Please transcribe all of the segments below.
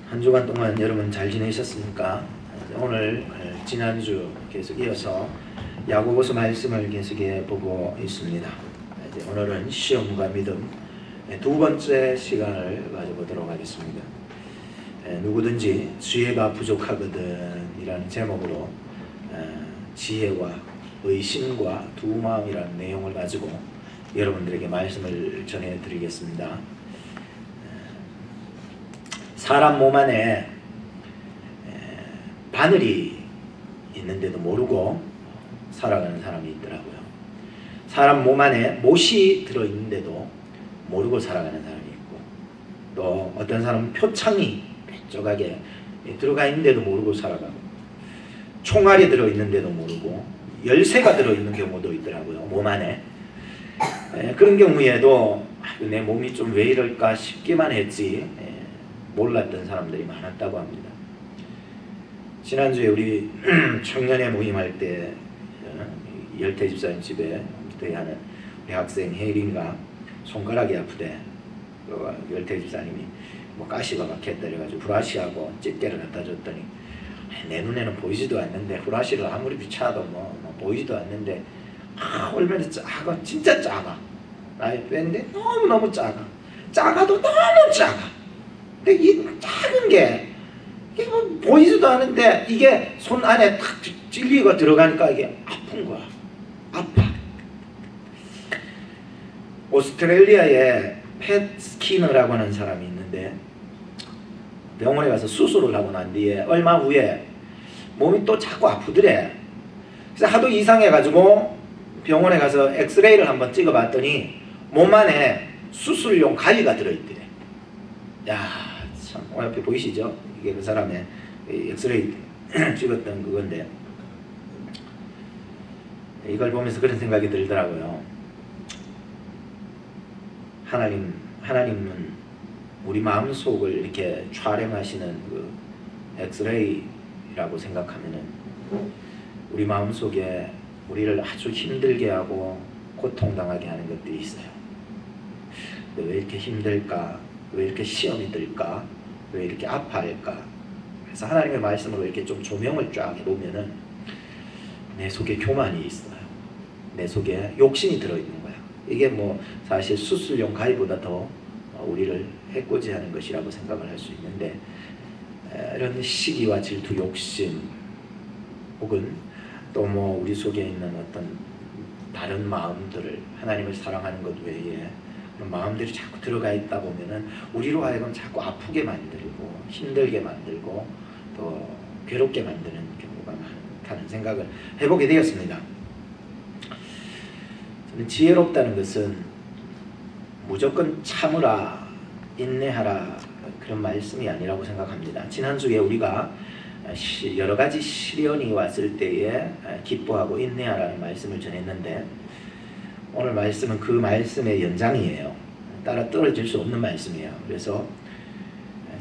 한 주간 동안 여러분 잘 지내셨습니까? 오늘 지난주 계속 이어서 야고보서 말씀을 계속해 보고 있습니다. 이제 오늘은 시험과 믿음 두 번째 시간을 가져보도록 하겠습니다. 누구든지 지혜가 부족하거든 이라는 제목으로 지혜와 의심과 두 마음이라는 내용을 가지고 여러분들에게 말씀을 전해드리겠습니다. 사람 몸 안에 바늘이 있는데도 모르고 살아가는 사람이 있더라고요. 사람 몸 안에 못이 들어있는데도 모르고 살아가는 사람이 있고, 또 어떤 사람은 표창이 뾰족하게 들어가 있는데도 모르고 살아가고, 총알이 들어있는데도 모르고 열쇠가 들어있는 경우도 있더라고요. 몸 안에. 그런 경우에도 내 몸이 좀 왜 이럴까 싶기만 했지 몰랐던 사람들이 많았다고 합니다. 지난주에 우리 청년회 모임할 때 열태 집사님 집에 하는 우리 학생 혜린이가 손가락이 아프대. 열태 집사님이 뭐 가시가 막혔다 그래가지고 후라시하고 집게를 갖다 줬더니 내 눈에는 보이지도 않는데, 후라시를 아무리 비춰도 뭐 보이지도 않는데 얼마나 작아, 진짜 작아. 나의 뺀데 너무너무 작아. 작아도 너무 작아. 근데 이 작은 게 이게 뭐 보이지도 않은데 이게 손 안에 탁 찔리고 들어가니까 이게 아픈 거야. 아파. 오스트레일리아에 팻 스키너라고 하는 사람이 있는데, 병원에 가서 수술을 하고 난 뒤에 얼마 후에 몸이 또 자꾸 아프더래. 그래서 하도 이상해가지고 병원에 가서 엑스레이를 한번 찍어봤더니 몸 안에 수술용 가위가 들어있더래. 야, 참, 옆에 보이시죠? 이게 그 사람의 엑스레이 찍었던 그건데, 이걸 보면서 그런 생각이 들더라고요. 하나님은 우리 마음속을 이렇게 촬영하시는 그 엑스레이라고 생각하면은 우리 마음속에 우리를 아주 힘들게 하고 고통당하게 하는 것들이 있어요. 왜 이렇게 힘들까? 왜 이렇게 시험이 들까? 왜 이렇게 아파할까? 그래서 하나님의 말씀으로 이렇게 좀 조명을 쫙 해보면은 내 속에 교만이 있어요. 내 속에 욕심이 들어있는 거야. 이게 뭐 사실 수술용 가위보다 더 우리를 해코지하는 것이라고 생각을 할 수 있는데, 이런 시기와 질투, 욕심, 혹은 또 뭐 우리 속에 있는 어떤 다른 마음들을, 하나님을 사랑하는 것 외에 그런 마음들이 자꾸 들어가 있다 보면은 우리로 하여금 자꾸 아프게 만들고 힘들게 만들고 또 괴롭게 만드는 경우가 많다는 생각을 해보게 되었습니다. 저는 지혜롭다는 것은 무조건 참으라, 인내하라 그런 말씀이 아니라고 생각합니다. 지난주에 우리가 여러 가지 시련이 왔을 때에 기뻐하고 인내하라는 말씀을 전했는데, 오늘 말씀은 그 말씀의 연장이에요. 따라 떨어질 수 없는 말씀이에요. 그래서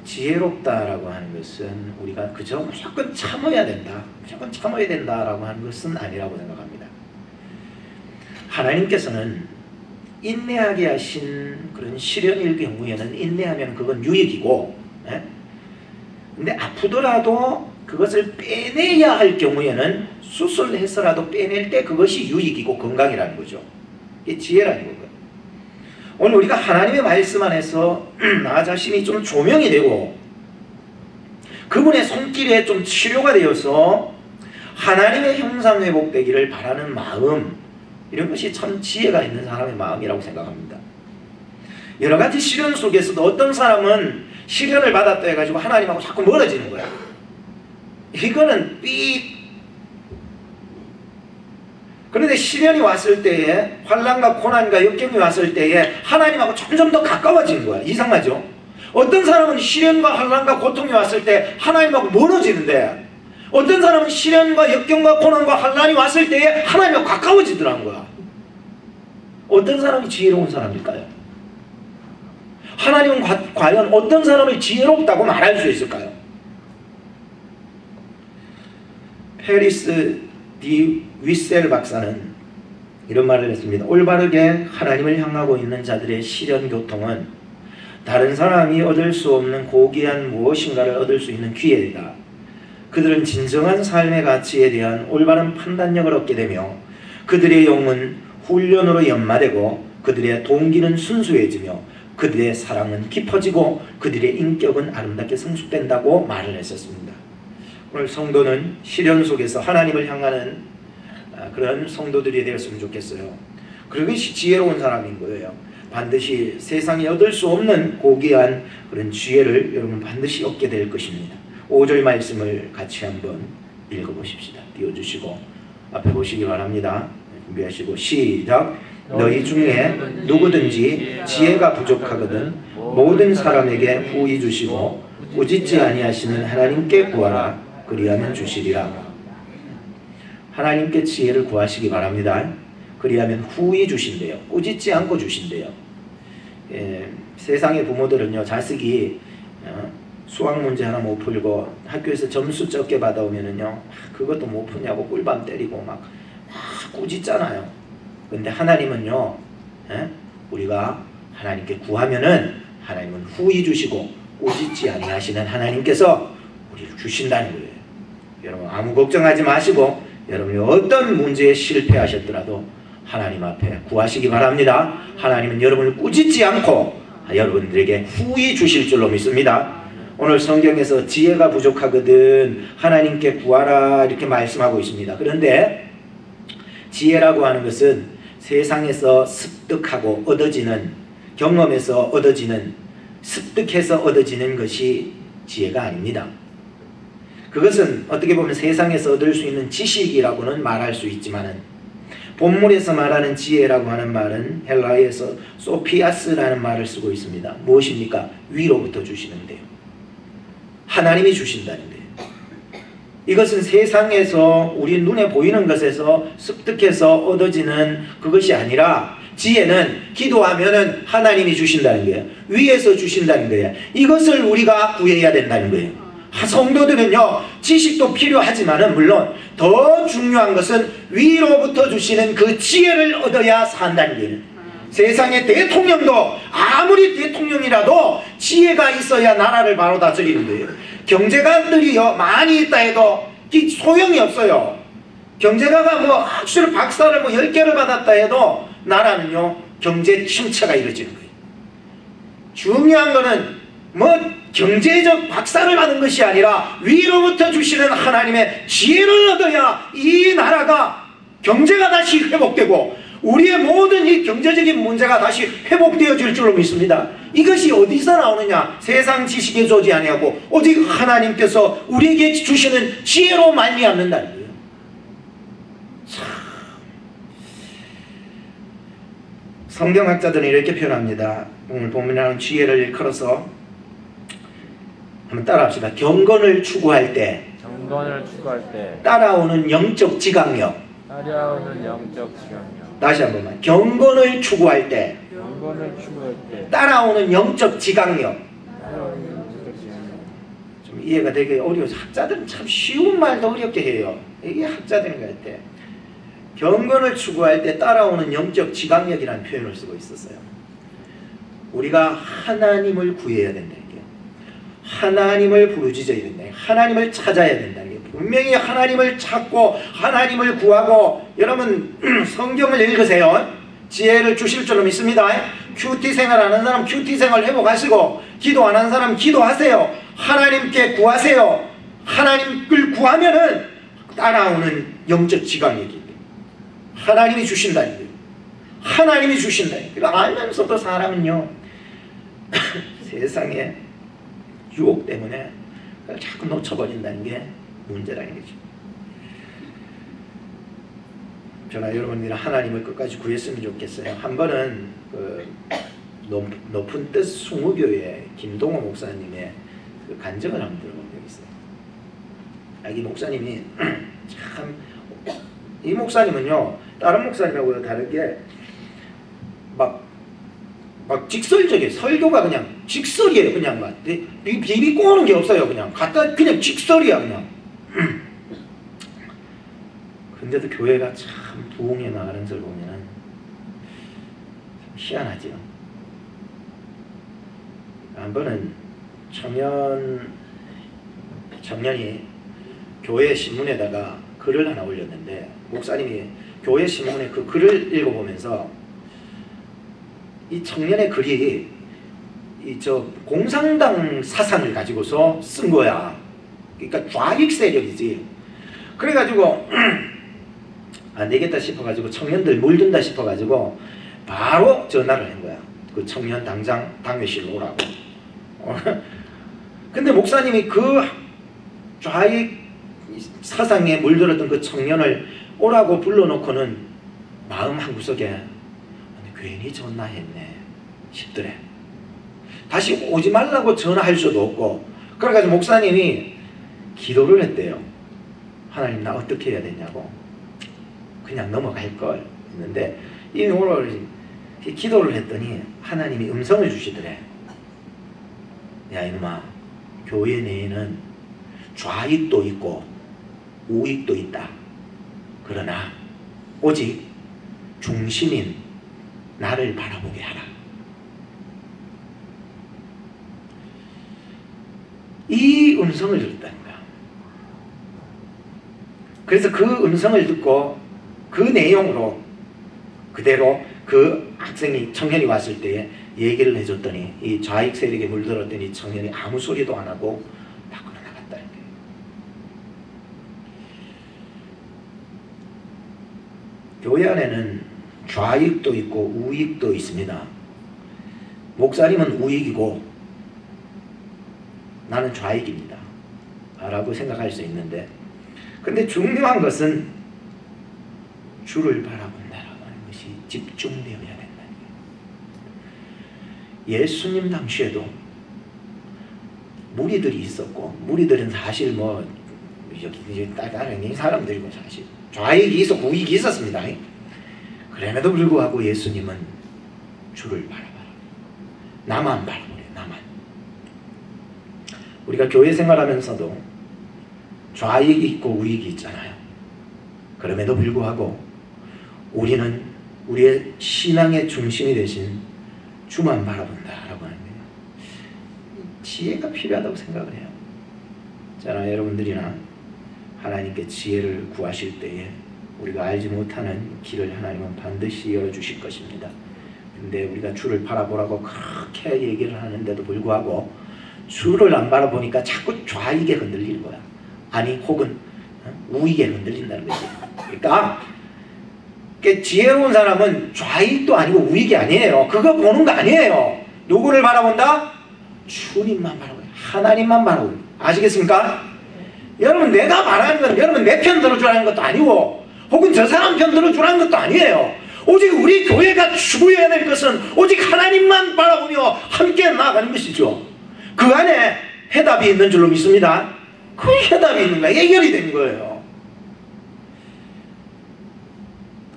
지혜롭다라고 하는 것은 우리가 그저 무조건 참아야 된다, 무조건 참아야 된다라고 하는 것은 아니라고 생각합니다. 하나님께서는 인내하게 하신 그런 시련일 경우에는 인내하면 그건 유익이고, 근데 아프더라도 그것을 빼내야 할 경우에는 수술해서라도 빼낼 때 그것이 유익이고 건강이라는 거죠. 이게 지혜라는 거고요. 오늘 우리가 하나님의 말씀 안에서 나 자신이 좀 조명이 되고 그분의 손길에 좀 치료가 되어서 하나님의 형상 회복되기를 바라는 마음, 이런 것이 참 지혜가 있는 사람의 마음이라고 생각합니다. 여러 가지 시련 속에서도 어떤 사람은 시련을 받았다 해가지고 하나님하고 자꾸 멀어지는 거야. 이거는 삑. 그런데 시련이 왔을 때에, 환난과 고난과 역경이 왔을 때에 하나님하고 점점 더 가까워지는 거야. 이상하죠? 어떤 사람은 시련과 환난과 고통이 왔을 때 하나님하고 멀어지는데, 어떤 사람은 시련과 역경과 고난과 환난이 왔을 때에 하나님하고 가까워지더라는 거야. 어떤 사람이 지혜로운 사람일까요? 하나님은 과연 어떤 사람을 지혜롭다고 말할 수 있을까요? 페리스 디 위셀 박사는 이런 말을 했습니다. 올바르게 하나님을 향하고 있는 자들의 시련 고통은 다른 사람이 얻을 수 없는 고귀한 무엇인가를 얻을 수 있는 기회이다. 그들은 진정한 삶의 가치에 대한 올바른 판단력을 얻게 되며 그들의 영은 훈련으로 연마되고 그들의 동기는 순수해지며 그들의 사랑은 깊어지고 그들의 인격은 아름답게 성숙된다고 말을 했었습니다. 오늘 성도는 시련 속에서 하나님을 향하는 그런 성도들이 되었으면 좋겠어요. 그것이 지혜로운 사람인 거예요. 반드시 세상에 얻을 수 없는 고귀한 그런 지혜를 여러분 반드시 얻게 될 것입니다. 5절 말씀을 같이 한번 읽어보십시다. 띄워주시고 앞에 보시기 바랍니다. 준비하시고 시작. 너희 중에 누구든지 지혜가 부족하거든 모든 사람에게 후히 주시고 꾸짖지 아니하시는 하나님께 구하라. 그리하면 주시리라. 하나님께 지혜를 구하시기 바랍니다. 그리하면 후히 주신대요. 꾸짖지 않고 주신대요. 세상의 부모들은요, 자식이 수학 문제 하나 못 풀고 학교에서 점수 적게 받아오면은요, 그것도 못 푸냐고 꿀밤 때리고 막 꾸짖잖아요. 근데 하나님은요, 우리가 하나님께 구하면은 하나님은 후히 주시고 꾸짖지 아니하시는 하나님께서 우리를 주신다는 거예요. 여러분 아무 걱정하지 마시고 여러분이 어떤 문제에 실패하셨더라도 하나님 앞에 구하시기 바랍니다. 하나님은 여러분을 꾸짖지 않고 여러분들에게 후히 주실 줄로 믿습니다. 오늘 성경에서 지혜가 부족하거든 하나님께 구하라 이렇게 말씀하고 있습니다. 그런데 지혜라고 하는 것은 세상에서 습득하고 얻어지는, 경험에서 얻어지는, 습득해서 얻어지는 것이 지혜가 아닙니다. 그것은 어떻게 보면 세상에서 얻을 수 있는 지식이라고는 말할 수 있지만은, 본문에서 말하는 지혜라고 하는 말은 헬라어에서 소피아스라는 말을 쓰고 있습니다. 무엇입니까? 위로부터 주시는데요. 하나님이 주신다는 거예요. 이것은 세상에서 우리 눈에 보이는 것에서 습득해서 얻어지는 그것이 아니라, 지혜는 기도하면은 하나님이 주신다는 거예요. 위에서 주신다는 거예요. 이것을 우리가 구해야 된다는 거예요. 성도들은요, 지식도 필요하지만은 물론 더 중요한 것은 위로부터 주시는 그 지혜를 얻어야 산다는 거예요. 세상의 대통령도 아무리 대통령이라도 지혜가 있어야 나라를 바로 다스리는 거예요. 경제가들이요 많이 있다 해도 소용이 없어요. 경제가가 뭐 학술 박사를 뭐 10개를 받았다 해도 나라는요 경제 침체가 이루어지는 거예요. 중요한 거는 뭐 경제적 박사를 받은 것이 아니라 위로부터 주시는 하나님의 지혜를 얻어야 이 나라가 경제가 다시 회복되고 우리의 모든 이 경제적인 문제가 다시 회복되어질 줄로 믿습니다. 이것이 어디서 나오느냐? 세상 지식에 조지 아니하고 오직 하나님께서 우리에게 주시는 지혜로 말미암는다는 거예요. 성경학자들은 이렇게 표현합니다. 오늘 본문이라는 지혜를 일컬어서 한번 따라합시다. 경건을 추구할 때 따라오는 영적 지각력. 다시 한 번만. 경건을 추구할 때 따라오는 영적 지각력. 좀 이해가 되게 어려워서 학자들은 참 쉬운 말도 어렵게 해요. 이게 학자들인 것 같아. 경건을 추구할 때 따라오는 영적 지각력이라는 표현을 쓰고 있었어요. 우리가 하나님을 구해야 된다는 게, 하나님을 부르짖어야 된다. 하나님을 찾아야 된다는 게, 분명히 하나님을 찾고 하나님을 구하고, 여러분 성경을 읽으세요. 지혜를 주실 줄로 믿습니다. 큐티 생활하는 사람 큐티 생활 회복하시고, 기도 안 하는 사람 기도하세요. 하나님께 구하세요. 하나님을 구하면은 따라오는 영적 지각력이 하나님이 주신다는 거예요. 하나님이 주신다는 거예요. 알면서도 사람은요 세상에 유혹 때문에 자꾸 놓쳐버린다는 게 문제라는 거죠. 저나 여러분들이 하나님을 끝까지 구했으면 좋겠어요. 한 번은 그 높은 뜻 숭우교회 김동호 목사님의 그 간증을 한번 들어본 적이 있어요. 이 목사님이 참, 이 목사님은요 다른 목사님하고 다르게 막 직설적이에요. 설교가 그냥 직설이에요. 그냥 막 비비 꼬는 게 없어요. 그냥 그냥 직설이야 그냥. 근데도 교회가 참 부흥해 나가는 것을 보면은 희한하죠. 한 번은 청년이 교회 신문에다가 글을 하나 올렸는데, 목사님이 교회 신문에 그 글을 읽어보면서 이 청년의 글이 공산당 사상을 가지고서 쓴 거야. 그러니까 좌익 세력이지. 그래가지고 안 되겠다 싶어가지고, 청년들 물든다 싶어가지고 바로 전화를 한 거야. 그 청년 당회실로 오라고. 근데 목사님이 그 좌익 사상에 물들었던 그 청년을 오라고 불러놓고는 마음 한구석에 괜히 전화했네 싶더래. 다시 오지 말라고 전화할 수도 없고. 그래가지고 목사님이 기도를 했대요. 하나님, 나 어떻게 해야 되냐고. 그냥 넘어갈걸 했는데, 이 오늘 기도를 했더니 하나님이 음성을 주시더래. 야 이놈아, 교회 내에는 좌익도 있고 우익도 있다. 그러나 오직 중심인 나를 바라보게 하라. 이 음성을 들었다는 거야. 그래서 그 음성을 듣고 그 내용으로 그대로 그 청년이 왔을 때에 얘기를 해줬더니, 이 좌익 세력에 물들었던 이 청년이 아무 소리도 안 하고 밖으로 나갔다는 거예요. 교회 안에는 좌익도 있고 우익도 있습니다. 목사님은 우익이고 나는 좌익입니다 라고 생각할 수 있는데, 근데 중요한 것은 주를 바라본다라고 하는 것이 집중되어야 된다는 거예요. 예수님 당시에도 무리들이 있었고, 무리들은 사실 여기 따라다니는 사람들이고, 사실 좌익이 있었고 우익이 있었습니다. 그럼에도 불구하고 예수님은 주를 바라봐라. 나만 바라보래. 나만. 우리가 교회 생활하면서도 좌익이 있고 우익이 있잖아요. 그럼에도 불구하고 우리는 우리의 신앙의 중심이 되신 주만 바라본다라고 하는 거예요. 지혜가 필요하다고 생각을 해요. 저나 여러분들이나 하나님께 지혜를 구하실 때에 우리가 알지 못하는 길을 하나님은 반드시 열어주실 것입니다. 근데 우리가 주를 바라보라고 그렇게 얘기를 하는데도 불구하고 주를 안 바라보니까 자꾸 좌익에 흔들리는 거야. 아니 혹은 우익에 흔들린다는 거지. 그러니까 지혜로운 사람은 좌익도 아니고 우익이 아니에요. 그거 보는 거 아니에요. 누구를 바라본다? 주님만 바라봐요. 하나님만 바라봐요. 아시겠습니까? 여러분, 내가 말하는 건 여러분 내 편 들어주라는 것도 아니고 혹은 저 사람 편 들어주라는 것도 아니에요. 오직 우리 교회가 추구해야 될 것은 오직 하나님만 바라보며 함께 나아가는 것이죠. 그 안에 해답이 있는 줄로 믿습니다. 그 해답이 있는 거야. 해결이 된 거예요.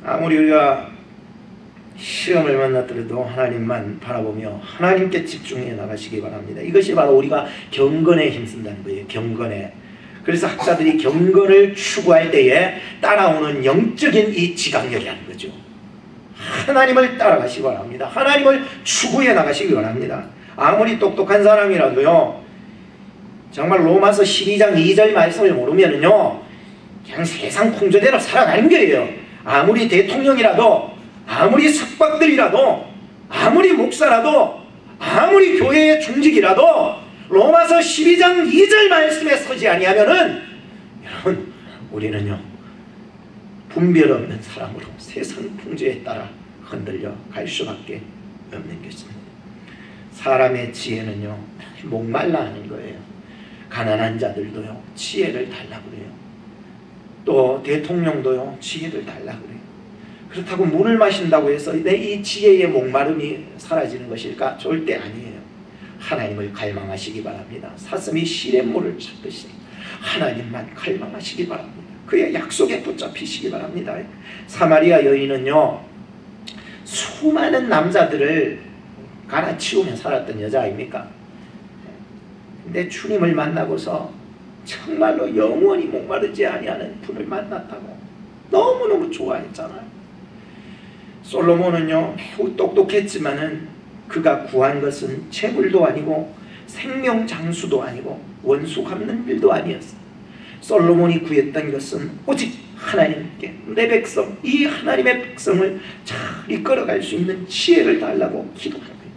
아무리 우리가 시험을 만났더라도 하나님만 바라보며 하나님께 집중해 나가시기 바랍니다. 이것이 바로 우리가 경건에 힘쓴다는 거예요. 경건에. 그래서 학자들이 경건을 추구할 때에 따라오는 영적인 이 지각력이라는 거죠. 하나님을 따라가시기 바랍니다. 하나님을 추구해 나가시기 바랍니다. 아무리 똑똑한 사람이라도요, 정말 로마서 12장 2절 말씀을 모르면은요, 그냥 세상 풍조대로 살아가는 거예요. 아무리 대통령이라도, 아무리 석박들이라도, 아무리 목사라도, 아무리 교회의 중직이라도 로마서 12장 2절 말씀에 서지 아니하면은 여러분, 우리는요 분별 없는 사람으로 세상 풍조에 따라 흔들려 갈 수밖에 없는 것입니다. 사람의 지혜는요 목말라 하는 거예요. 가난한 자들도요 지혜를 달라고 그래요. 또 대통령도요 지혜를 달라고 그래요. 그렇다고 물을 마신다고 해서 내 이 지혜의 목마름이 사라지는 것일까? 절대 아니에요. 하나님을 갈망하시기 바랍니다. 사슴이 시냇물을 찾듯이 하나님만 갈망하시기 바랍니다. 그의 약속에 붙잡히시기 바랍니다. 사마리아 여인은요 수많은 남자들을 갈아치우며 살았던 여자 아닙니까? 근데 주님을 만나고서 정말로 영원히 목마르지 아니하는 분을 만났다고 너무너무 좋아했잖아요. 솔로몬은요 매우 똑똑했지만은 그가 구한 것은 재물도 아니고 생명 장수도 아니고 원수 갚는 일도 아니었어. 솔로몬이 구했던 것은 오직 하나님께 내 백성, 이 하나님의 백성을 잘 이끌어갈 수 있는 지혜를 달라고 기도하는 거예요.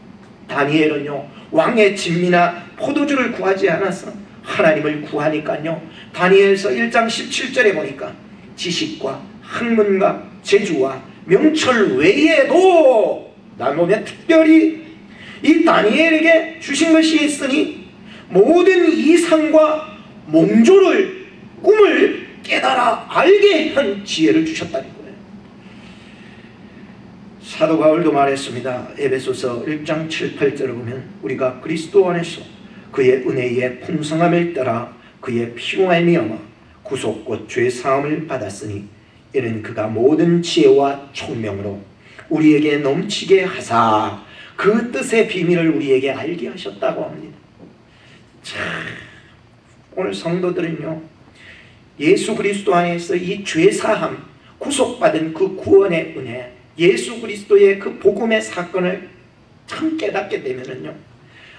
다니엘은요, 왕의 진미나 포도주를 구하지 않아서 하나님을 구하니까요, 다니엘서 1장 17절에 보니까 지식과 학문과 재주와 명철 외에도 나누면 특별히 이 다니엘에게 주신 것이 있으니 모든 이상과 몽조를 꿈을 깨달아 알게 한 지혜를 주셨다는 거예요. 사도 바울도 말했습니다. 에베소서 1장 7, 8절을 보면 우리가 그리스도 안에서 그의 은혜의 풍성함을 따라 그의 피로 말미암아 구속과 죄사함을 받았으니 이는 그가 모든 지혜와 총명으로 우리에게 넘치게 하사 그 뜻의 비밀을 우리에게 알게 하셨다고 합니다. 참, 오늘 성도들은요, 예수 그리스도 안에서 이 죄사함, 구속받은 그 구원의 은혜, 예수 그리스도의 그 복음의 사건을 참 깨닫게 되면은요,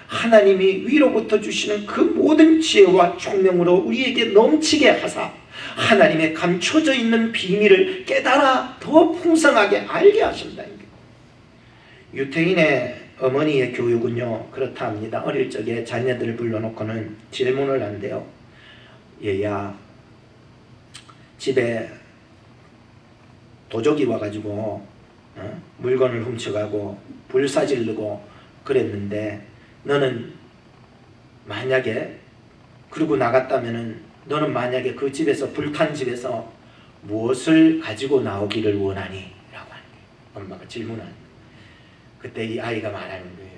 하나님이 위로부터 주시는 그 모든 지혜와 총명으로 우리에게 넘치게 하사 하나님의 감춰져 있는 비밀을 깨달아 더 풍성하게 알게 하신다는 거예요. 유태인의 어머니의 교육은요, 그렇다 합니다. 어릴 적에 자녀들을 불러놓고는 질문을 한대요. 얘야, 집에 도적이 와가지고 물건을 훔쳐가고 불사질르고 그랬는데 너는 만약에 그러고 나갔다면은 너는 만약에 그 집에서, 불탄 집에서 무엇을 가지고 나오기를 원하니? 라고 하는 거예요. 엄마가 질문하는 거예요. 그때 이 아이가 말하는 거예요.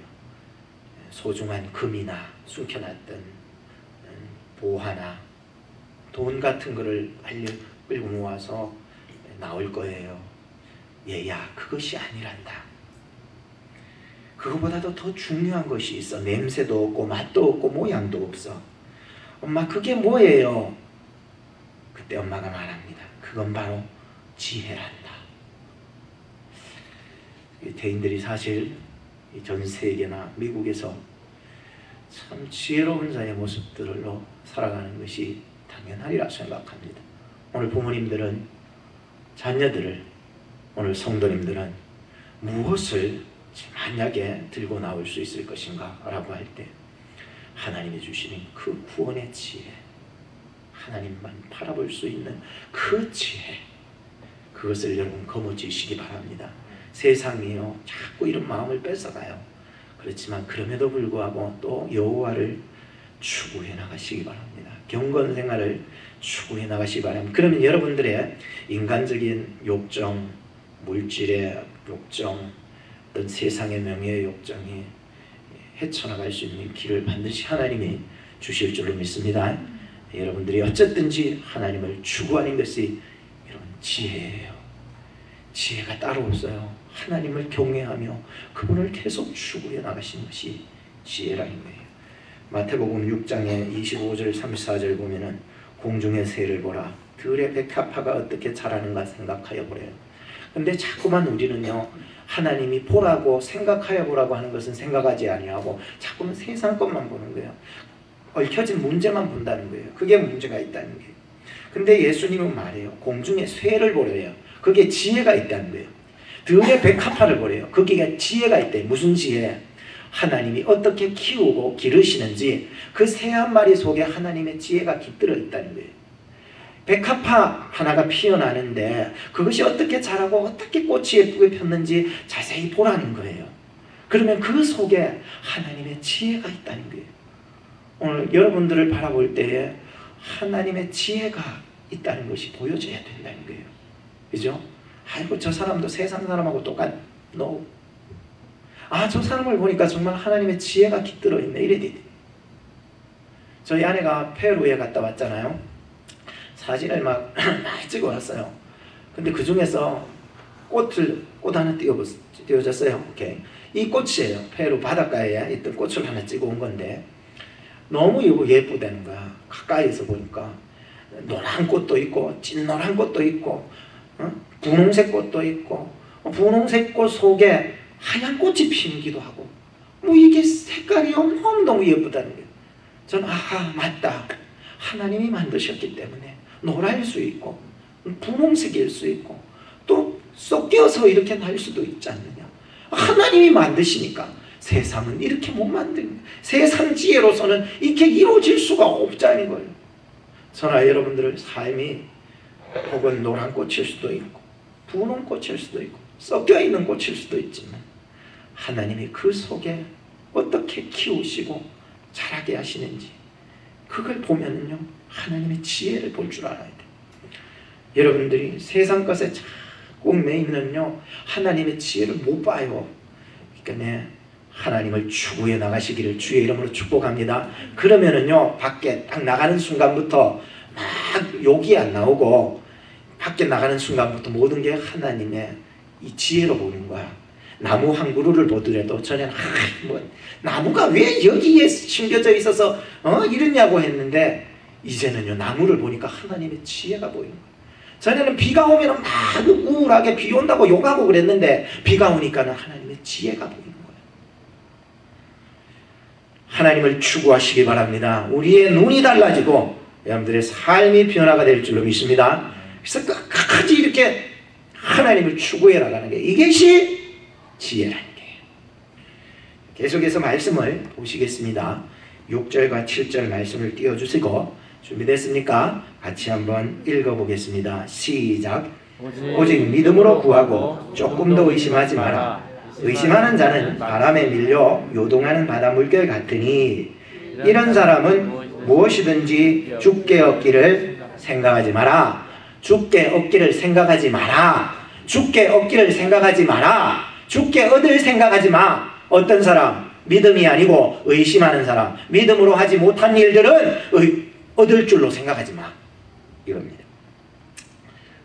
소중한 금이나 숨겨놨던 보화나 돈 같은 거를 끌고 모아서 나올 거예요. 얘야, 그것이 아니란다. 그거보다도 더 중요한 것이 있어. 냄새도 없고 맛도 없고 모양도 없어. 엄마, 그게 뭐예요? 그때 엄마가 말합니다. 그건 바로 지혜란다. 유태인들이 사실 전 세계나 미국에서 참 지혜로운 자의 모습들로 살아가는 것이 당연하리라 생각합니다. 오늘 부모님들은 자녀들을, 오늘 성도님들은 무엇을 만약에 들고 나올 수 있을 것인가 라고 할 때 하나님이 주시는 그 구원의 지혜, 하나님만 바라볼 수 있는 그 지혜, 그것을 여러분 거머쥐시기 바랍니다. 세상이요, 자꾸 이런 마음을 뺏어가요. 그렇지만 그럼에도 불구하고 또 여호와를 추구해 나가시기 바랍니다. 경건 생활을 추구해 나가시기 바랍니다. 그러면 여러분들의 인간적인 욕정, 물질의 욕정, 어떤 세상의 명예의 욕정이 헤쳐나갈 수 있는 길을 반드시 하나님이 주실 줄로 믿습니다. 여러분들이 어쨌든지 하나님을 추구하는 것이 이런 지혜예요. 지혜가 따로 없어요. 하나님을 경외하며 그분을 계속 추구해 나가시는 것이 지혜라는 거예요. 마태복음 6장의 25절 34절 보면은 공중의 새를 보라, 들의 백합화가 어떻게 자라는가 생각하여 보래요. 근데 자꾸만 우리는요, 하나님이 보라고 생각하여 보라고 하는 것은 생각하지 아니하고 자꾸만 세상 것만 보는 거예요. 얽혀진 문제만 본다는 거예요. 그게 문제가 있다는 거예요. 근데 예수님은 말해요. 공중의 쇠를 보래요. 그게 지혜가 있다는 거예요. 들의 백합화를 보래요. 거기에 지혜가 있대. 무슨 지혜? 하나님이 어떻게 키우고 기르시는지 그 새 한 마리 속에 하나님의 지혜가 깃들어 있다는 거예요. 백합화 하나가 피어나는데 그것이 어떻게 자라고 어떻게 꽃이 예쁘게 폈는지 자세히 보라는 거예요. 그러면 그 속에 하나님의 지혜가 있다는 거예요. 오늘 여러분들을 바라볼 때에 하나님의 지혜가 있다는 것이 보여져야 된다는 거예요. 그죠? 아이고, 저 사람도 세상 사람하고 No. 저 사람을 보니까 정말 하나님의 지혜가 깃들어 있네. 이래 돼. 저희 아내가 페루에 갔다 왔잖아요. 사진을 막 많이 찍어 왔어요. 근데 그 중에서 꽃 하나 띄워줬어요. 오케이. 이 꽃이에요. 페루 바닷가에 있던 꽃을 하나 찍어 온 건데 너무 예쁘다는 거야. 가까이서 보니까 노란 꽃도 있고 찐노란 꽃도 있고 분홍색 꽃도 있고 분홍색 꽃 속에 하얀 꽃이 피기도 하고 뭐 이게 색깔이 너무너무 예쁘다는 거예요. 저는 맞다. 하나님이 만드셨기 때문에 노랄 수 있고 분홍색일 수 있고 또 섞여서 이렇게 날 수도 있지 않느냐. 하나님이 만드시니까 세상은 이렇게 못 만듭니다. 세상 지혜로서는 이렇게 이루어질 수가 없자는 거예요. 저나 여러분들의 삶이 혹은 노란 꽃일 수도 있고 분홍 꽃일 수도 있고 섞여있는 꽃일 수도 있지만 하나님이 그 속에 어떻게 키우시고 자라게 하시는지 그걸 보면요 하나님의 지혜를 볼 줄 알아야 돼요. 여러분들이 세상 것에 자꾸 매이면요 하나님의 지혜를 못 봐요. 그러니까 하나님을 추구해 나가시기를 주의 이름으로 축복합니다. 그러면은요 밖에 딱 나가는 순간부터 막 욕이 안 나오고 밖에 나가는 순간부터 모든 게 하나님의 이 지혜로 보는 거야. 나무 한 그루를 보더라도 전에는 나무가 왜 여기에 심겨져 있어서 이러냐고 했는데 이제는요 나무를 보니까 하나님의 지혜가 보이는 거예요. 전에는 비가 오면 막 우울하게 비 온다고 욕하고 그랬는데 비가 오니까는 하나님의 지혜가 보이는 거예요. 하나님을 추구하시기 바랍니다. 우리의 눈이 달라지고 여러분들의 삶이 변화가 될 줄로 믿습니다. 그래서 끝까지 이렇게 하나님을 추구해 나가는 게 이것이 지혜라는 게. 계속해서 말씀을 보시겠습니다. 6절과 7절 말씀을 띄워주시고 준비됐습니까? 같이 한번 읽어보겠습니다. 시작. 오직 믿음으로 구하고 조금도 의심하지 마라. 의심하는 자는 바람에 밀려 요동하는 바다 물결 같으니 이런 사람은 무엇이든지 죽게 얻기를 생각하지 마라. 죽게 얻기를 생각하지 마라. 죽게 얻기를 생각하지 마라. 죽게 얻을 생각하지 마. 어떤 사람? 믿음이 아니고 의심하는 사람. 믿음으로 하지 못한 일들은 얻을 줄로 생각하지 마. 이겁니다.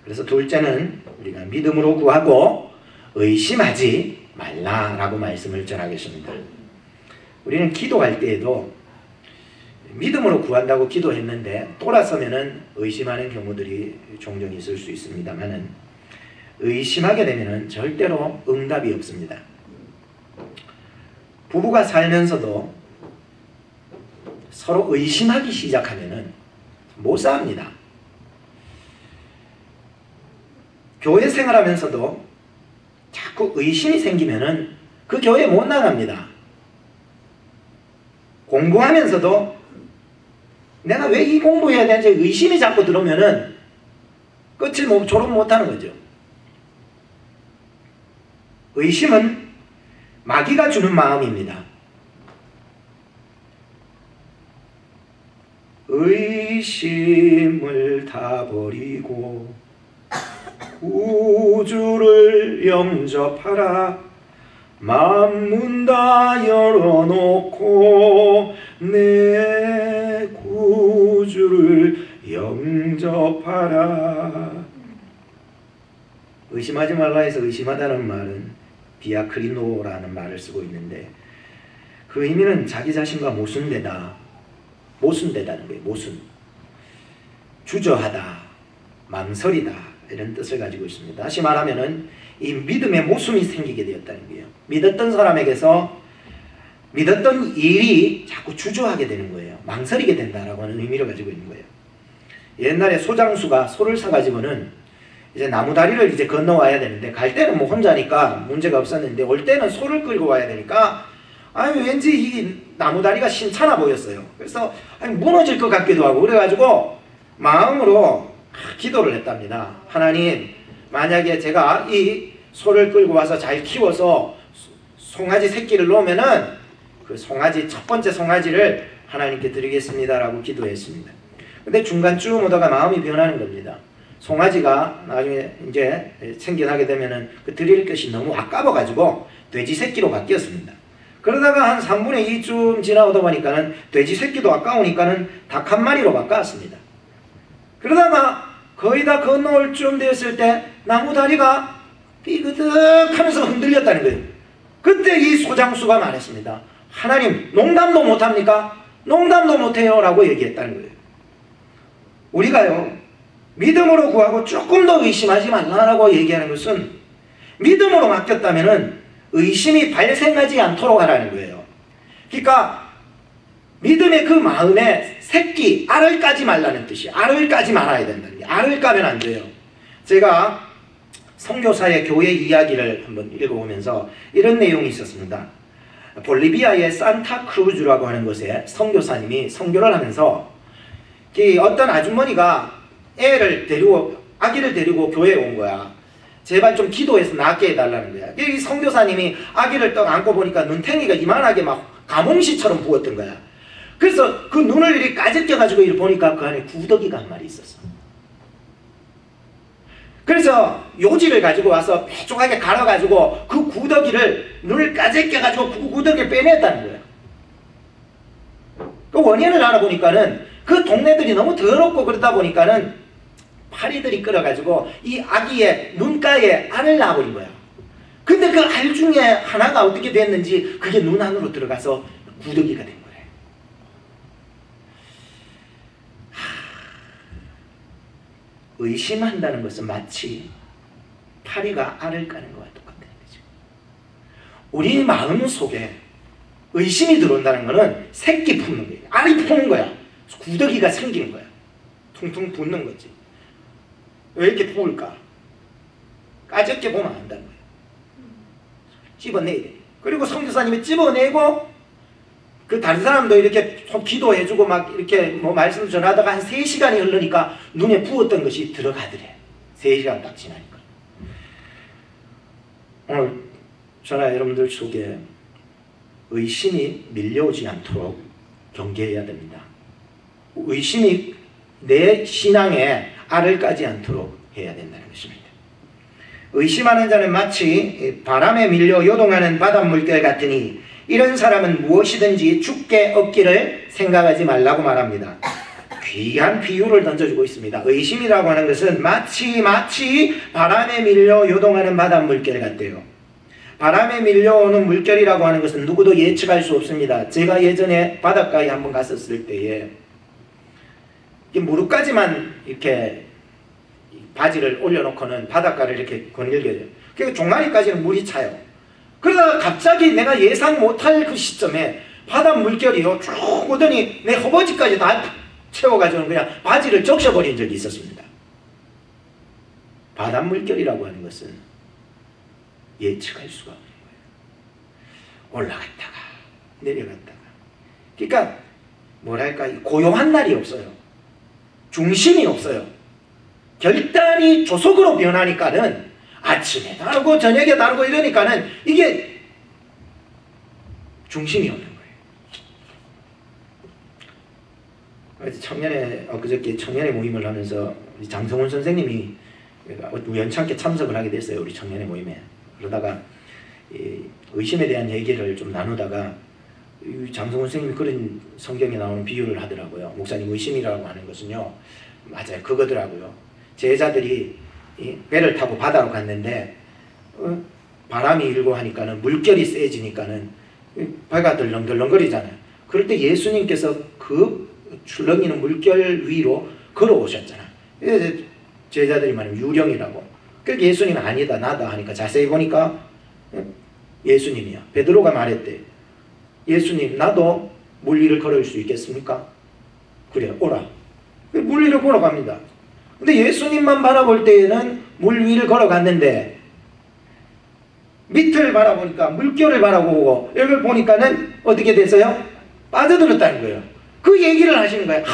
그래서 둘째는 우리가 믿음으로 구하고 의심하지 말라라고 말씀을 전하겠습니다. 우리는 기도할 때에도 믿음으로 구한다고 기도했는데 돌아서면은 의심하는 경우들이 종종 있을 수 있습니다만은 의심하게 되면은 절대로 응답이 없습니다. 부부가 살면서도 서로 의심하기 시작하면은 못 삽니다. 교회 생활하면서도 자꾸 의심이 생기면은 그 교회 못 나갑니다. 공부하면서도 내가 왜 이 공부해야 되는지 의심이 자꾸 들어오면은 끝을 졸업 못하는 거죠. 의심은 마귀가 주는 마음입니다. 의심을 다 버리고 구주를 영접하라. 만문 다 열어놓고 내 구주를 영접하라. 의심하지 말라 해서 의심하다는 말은 디아크리노라는 말을 쓰고 있는데 그 의미는 자기 자신과 모순되다, 모순되다는 거예요. 모순, 주저하다, 망설이다 이런 뜻을 가지고 있습니다. 다시 말하면은 이 믿음에 모순이 생기게 되었다는 거예요. 믿었던 사람에게서 믿었던 일이 자꾸 주저하게 되는 거예요. 망설이게 된다라고 하는 의미를 가지고 있는 거예요. 옛날에 소장수가 소를 사가지고는 이제 나무다리를 이제 건너와야 되는데 갈 때는 뭐 혼자니까 문제가 없었는데 올 때는 소를 끌고 와야 되니까 왠지 이 나무다리가 신찮아 보였어요. 그래서 무너질 것 같기도 하고 그래가지고 마음으로 기도를 했답니다. 하나님, 만약에 제가 이 소를 끌고 와서 잘 키워서 송아지 새끼를 놓으면은 그 송아지, 첫 번째 송아지를 하나님께 드리겠습니다라고 기도했습니다. 근데 중간쯤 오다가 마음이 변하는 겁니다. 송아지가 나중에 이제 생겨나게 되면은 그 드릴 것이 너무 아까워가지고 돼지 새끼로 바뀌었습니다. 그러다가 한 3분의 2쯤 지나오다 보니까는 돼지 새끼도 아까우니까는 닭 한 마리로 바꿨습니다. 그러다가 거의 다 건너올 쯤 되었을 때 나무다리가 삐그덕하면서 흔들렸다는 거예요. 그때 이 소장수가 말했습니다. 하나님, 농담도 못합니까? 농담도 못해요 라고 얘기했다는 거예요. 우리가요, 믿음으로 구하고 조금 더 의심하지 말라고 얘기하는 것은 믿음으로 맡겼다면 의심이 발생하지 않도록 하라는 거예요. 그러니까 믿음의 그 마음에 새끼, 알을 까지 말라는 뜻이에요. 알을 까지 말아야 된다는 게. 알을 까면 안 돼요. 제가 선교사의 교회 이야기를 한번 읽어보면서 이런 내용이 있었습니다. 볼리비아의 산타크루즈라고 하는 곳에 선교사님이 선교를 하면서 어떤 아주머니가 아기를 데리고 교회에 온 거야. 제발 좀 기도해서 낫게 해달라는 거야. 이 선교사님이 아기를 딱 안고 보니까 눈탱이가 이만하게 막 가몽시처럼 부었던 거야. 그래서 그 눈을 이렇게 까짓겨가지고 이렇게 보니까 그 안에 구더기가 한 마리 있었어. 그래서 요지를 가지고 와서 뾰족하게 갈아가지고 그 구더기를 눈을 까짓겨가지고 그 구더기를 빼냈다는 거예요. 그 원인을 알아보니까는 그 동네들이 너무 더럽고 그러다 보니까는 파리들이 끌어가지고 이 아기의 눈가에 알을 낳아버린 거야. 근데 그 알 중에 하나가 어떻게 됐는지 그게 눈 안으로 들어가서 구더기가 된 거예요. 의심한다는 것은 마치 파리가 알을 까는 것과 똑같다는 거죠. 우리 마음 속에 의심이 들어온다는 것은 새끼 품는 거예요. 알이 푸는 거야. 구더기가 생기는 거야. 퉁퉁 붓는 거지. 왜 이렇게 부을까? 까짓게 보면 안다는 거예요. 집어내야 돼. 그리고 선교사님이 집어내고 그 다른 사람도 이렇게 기도해주고 막 이렇게 뭐 말씀 전하다가 한 3시간이 흐르니까 눈에 부었던 것이 들어가더래. 3시간 딱 지나니까. 오늘 저나 여러분들 속에 의심이 밀려오지 않도록 경계해야 됩니다. 의심이 내 신앙에 알을 까지 않도록 해야 된다는 것입니다. 의심하는 자는 마치 바람에 밀려 요동하는 바닷물결 같으니 이런 사람은 무엇이든지 죽게 얻기를 생각하지 말라고 말합니다. 귀한 비유를 던져주고 있습니다. 의심이라고 하는 것은 마치 바람에 밀려 요동하는 바닷물결 같대요. 바람에 밀려오는 물결이라고 하는 것은 누구도 예측할 수 없습니다. 제가 예전에 바닷가에 한번 갔었을 때에 무릎까지만 이렇게 바지를 올려놓고는 바닷가를 이렇게 거닐게 돼요. 그러니까 종아리까지는 물이 차요. 그러다가 갑자기 내가 예상 못할 그 시점에 바다 물결이요 쭉 오더니 내 허벅지까지 다 채워가지고 그냥 바지를 적셔버린 적이 있었습니다. 바다 물결이라고 하는 것은 예측할 수가 없는 거예요. 올라갔다가 내려갔다가. 그러니까 뭐랄까 고요한 날이 없어요. 중심이 없어요. 결단이 조속으로 변하니까는 아침에 다르고 저녁에 다르고 이러니까는 이게 중심이 없는 거예요. 엊그저께 청년의 모임을 하면서 우리 장성훈 선생님이 우연찮게 참석을 하게 됐어요. 우리 청년의 모임에. 그러다가 의심에 대한 얘기를 좀 나누다가 장성훈 선생님이 그런 성경에 나오는 비유를 하더라고요. 목사님 의심이라고 하는 것은요. 맞아요. 그거더라고요. 제자들이 배를 타고 바다로 갔는데 바람이 일고 하니까는 물결이 세지니까는 배가 덜렁덜렁거리잖아요. 그럴 때 예수님께서 그 출렁이는 물결 위로 걸어오셨잖아요. 제자들이 말하면 유령이라고. 그러니까 예수님은 아니다 나다 하니까 자세히 보니까 예수님이야. 베드로가 말했대. 예수님 나도 물 위를 걸을 수 있겠습니까? 그래 오라. 물 위를 걸어갑니다. 근데 예수님만 바라볼 때에는 물 위를 걸어갔는데 밑을 바라보니까 물결을 바라보고 여기를 보니까는 어떻게 됐어요? 빠져들었다는 거예요. 그 얘기를 하시는 거예요.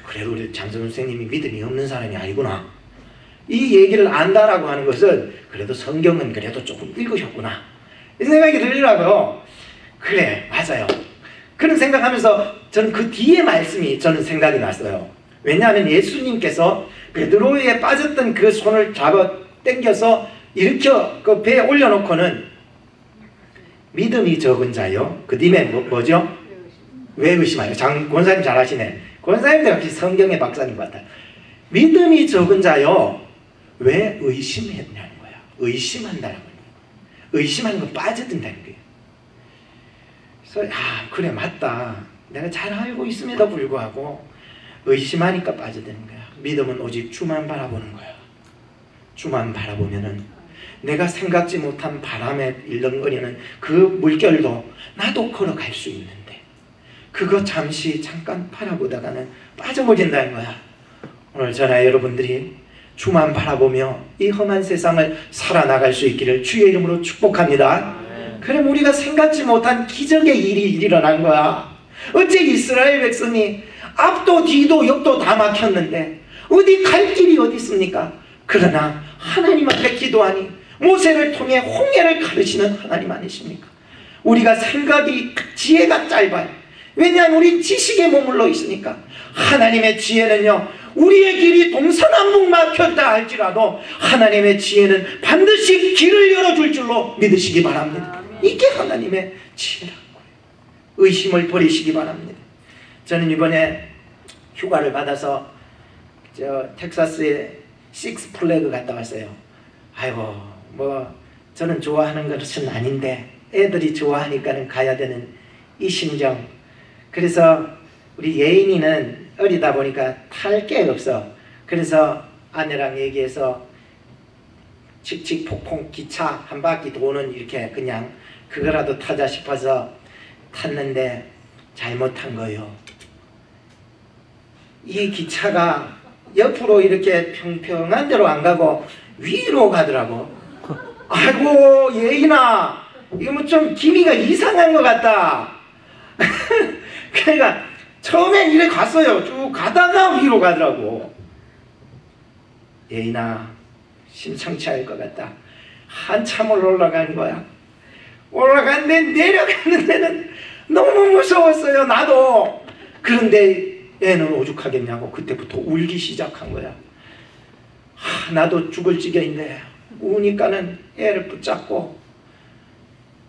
그래도 우리 장성훈 선생님이 믿음이 없는 사람이 아니구나. 이 얘기를 안다라고 하는 것은 그래도 성경은 그래도 조금 읽으셨구나. 이 생각이 들더라고요. 그래 맞아요. 그런 생각하면서 저는 그 뒤에 말씀이 저는 생각이 났어요. 왜냐하면 예수님께서 베드로에 빠졌던 그 손을 잡아 당겨서 일으켜 그 배에 올려놓고는 믿음이 적은 자요. 그 뒤에 뭐죠? 왜 의심하요? 권사님 잘 아시네. 권사님도 역시 성경의 박사님 같아요. 믿음이 적은 자요. 왜 의심했냐는 거야. 의심한다는 거야. 의심하는 건 빠져든다는 거예요. 그래서 그래 맞다. 내가 잘 알고 있음에도 불구하고 의심하니까 빠져드는 거야. 믿음은 오직 주만 바라보는 거야. 주만 바라보면은 내가 생각지 못한 바람에 일렁거리는 그 물결도 나도 걸어갈 수 있는데 그거 잠깐 바라보다가는 빠져버린다는 거야. 오늘 저나 여러분들이 주만 바라보며 이 험한 세상을 살아나갈 수 있기를 주의 이름으로 축복합니다. 그럼 우리가 생각지 못한 기적의 일이 일어난 거야. 어째 이스라엘 백성이 앞도 뒤도 옆도 다 막혔는데 어디 갈 길이 어디 있습니까? 그러나 하나님 앞에 기도하니 모세를 통해 홍해를 가르시는 하나님 아니십니까? 우리가 생각이 지혜가 짧아요. 왜냐하면 우리 지식에 머물러 있으니까. 하나님의 지혜는요, 우리의 길이 동서남북 막혔다 할지라도 하나님의 지혜는 반드시 길을 열어줄 줄로 믿으시기 바랍니다. 이게 하나님의 지혜라는 거예요. 의심을 버리시기 바랍니다. 저는 이번에 휴가를 받아서 텍사스에 식스 플래그 갔다 왔어요. 아이고 뭐 저는 좋아하는 것은 아닌데 애들이 좋아하니까는 가야 되는 이 심정. 그래서 우리 예인이는 어리다 보니까 탈 게 없어. 그래서 아내랑 얘기해서 칙칙폭폭 기차 한 바퀴 도는 이렇게 그냥 그거라도 타자 싶어서 탔는데 잘못한 거예요. 이 기차가 옆으로 이렇게 평평한 데로 안 가고 위로 가더라고. 아이고 예인아 이거 뭐 좀 기미가 이상한 것 같다. 그러니까 처음엔 이래 갔어요. 쭉 가다가 위로 가더라고. 예인아 심상치 않을 것 같다. 한참을 올라간 거야. 올라갔는데 내려가는 데는 너무 무서웠어요. 나도. 그런데 애는 오죽하겠냐고 그때부터 울기 시작한 거야. 나도 죽을 지경인데 우니까는 애를 붙잡고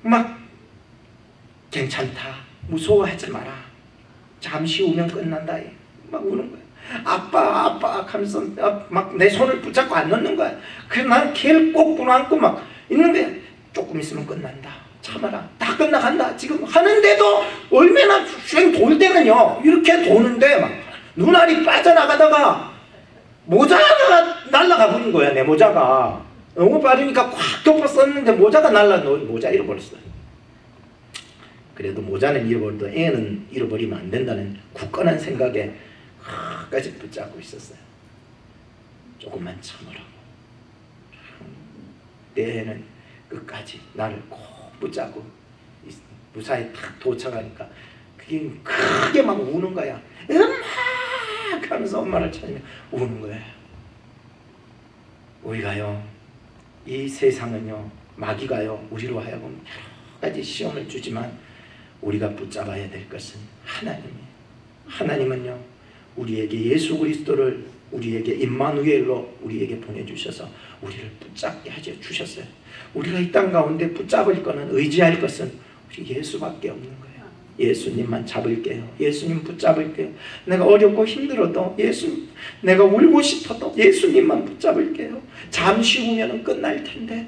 막 괜찮다. 무서워하지 마라. 잠시 우면 끝난다. 막 우는 거야. 아빠 하면서 막 내 손을 붙잡고 안 놓는 거야. 그래서 난 걔를 꼭 불안고 막 있는데 조금 있으면 끝난다. 참아라. 다 끝나간다. 지금 하는데도 얼마나 쉥 돌 때는요. 이렇게 도는데 막 눈알이 빠져나가다가 모자가 날아가 버린 거야. 내 모자가. 너무 빠르니까 꽉 덮었었는데 모자가 모자 잃어버렸어. 그래도 모자는 잃어버려도 애는 잃어버리면 안 된다는 굳건한 생각에 끝까지 붙잡고 있었어요. 조금만 참으라고. 내 애는 끝까지 나를 꼭 붙잡고 무사히 탁 도착하니까 그게 크게 막 우는 거야. 엄마! 하면서 엄마를 찾으며 우는 거예요. 우리가요, 이 세상은요, 마귀가요, 우리로 하여금 여러 가지 시험을 주지만 우리가 붙잡아야 될 것은 하나님이에요. 하나님은요, 우리에게 예수 그리스도를 우리에게 임마누엘로 우리에게 보내주셔서 우리를 붙잡게 하여 주셨어요. 우리가 이 땅 가운데 붙잡을 거는 의지할 것은 우리 예수밖에 없는 거예요. 예수님만 잡을게요. 예수님 붙잡을게요. 내가 어렵고 힘들어도 내가 울고 싶어도 예수님만 붙잡을게요. 잠시 후면 끝날 텐데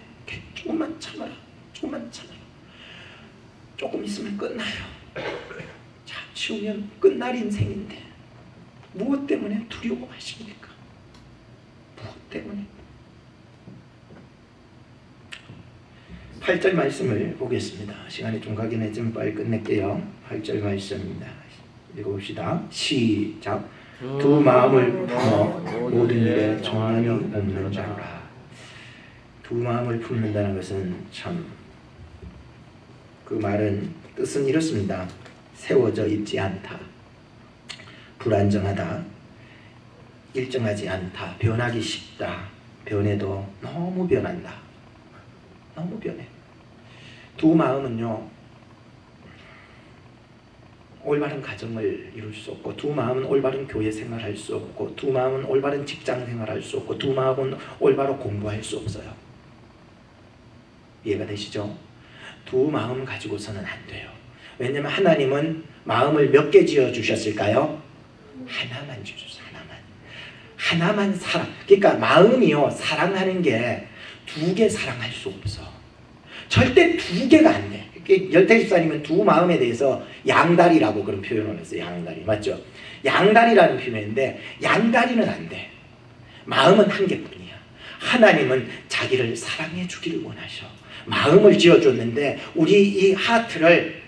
조금만 참아라. 조금만 참아라. 조금 있으면 끝나요. 잠시 후면 끝날 인생인데 무엇 때문에 두려워하십니까? 무엇 때문에? 8절 말씀을 보겠습니다. 시간이 좀 가긴 했지만 빨리 끝낼게요. 8절 말씀입니다. 읽어봅시다. 시작. 두 마음을 품어 모든 일에 정함이 없는 자라. 두 마음을 품는다는 것은 참 그 말은 뜻은 이렇습니다. 세워져 있지 않다. 불안정하다. 일정하지 않다. 변하기 쉽다. 변해도 너무 변한다. 너무 변해. 두 마음은요, 올바른 가정을 이룰 수 없고, 두 마음은 올바른 교회 생활할 수 없고, 두 마음은 올바른 직장 생활할 수 없고, 두 마음은 올바로 공부할 수 없어요. 이해가 되시죠? 두 마음 가지고서는 안 돼요. 왜냐하면 하나님은 마음을 몇 개 지어 주셨을까요? 하나만 주셨어요. 하나만 사랑. 그러니까 마음이요, 사랑하는 게 두 개 사랑할 수 없어. 절대 두 개가 안 돼. 열대집사님은 두 마음에 대해서 양다리라고 그런 표현을 했어요. 양다리. 맞죠? 양다리라는 표현인데 양다리는 안 돼. 마음은 한 개뿐이야. 하나님은 자기를 사랑해 주기를 원하셔. 마음을 지어줬는데 우리 이 하트를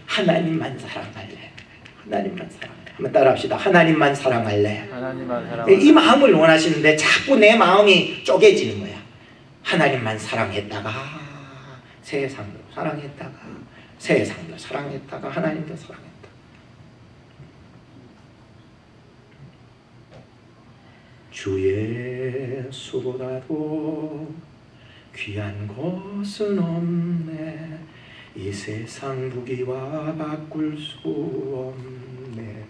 하나님만 사랑할래. 하나님만 사랑할래. 한번 따라합시다. 하나님만 사랑할래. 하나님만 사랑할래. 이 마음을 원하시는데 자꾸 내 마음이 쪼개지는 거야. 하나님만 사랑했다가 세상도 사랑했다가 세상도 사랑했다가 하나님도 사랑했다. 주 예수보다도 귀한 것은 없네. 이 세상 무기와 바꿀 수 없네.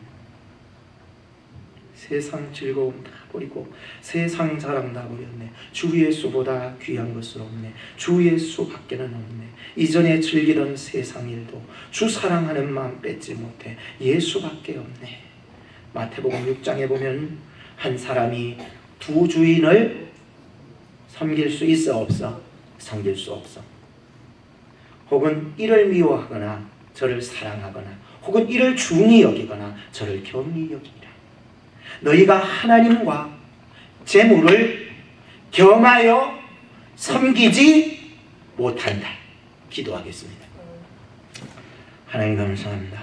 세상 즐거움 다 버리고 세상 자랑 다 버렸네. 주 예수보다 귀한 것은 없네. 주 예수밖에는 없네. 이전에 즐기던 세상 일도 주 사랑하는 마음 뺏지 못해. 예수밖에 없네. 마태복음 6장에 보면 한 사람이 두 주인을 섬길 수 있어 없어? 섬길 수 없어. 혹은 이를 미워하거나 저를 사랑하거나 혹은 이를 중히 여기거나 저를 겸히 여기니라. 너희가 하나님과 재물을 겸하여 섬기지 못한다. 기도하겠습니다. 하나님 감사합니다.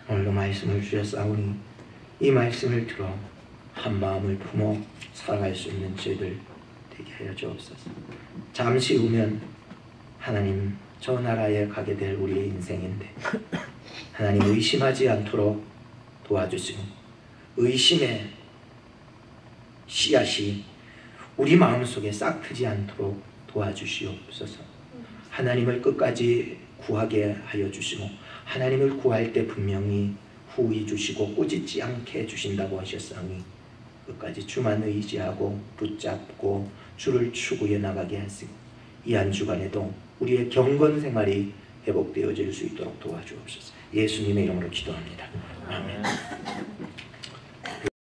오늘도 말씀을 주셨사오니 이 말씀을 들어 한 마음을 품어 살아갈 수 있는 저희들 되게 하여 주옵소서. 잠시 후면 하나님 저 나라에 가게 될 우리의 인생인데 하나님 의심하지 않도록 도와주시고 의심의 씨앗이 우리 마음속에 싹 트지 않도록 도와주시옵소서. 하나님을 끝까지 구하게 하여 주시고 하나님을 구할 때 분명히 후히 주시고 꾸짖지 않게 해주신다고 하셨사오니 끝까지 주만 의지하고 붙잡고 주를 추구해 나가게 하시고 이 한 주간에도 우리의 경건 생활이 회복되어질 수 있도록 도와주옵소서. 예수님의 이름으로 기도합니다. 아멘.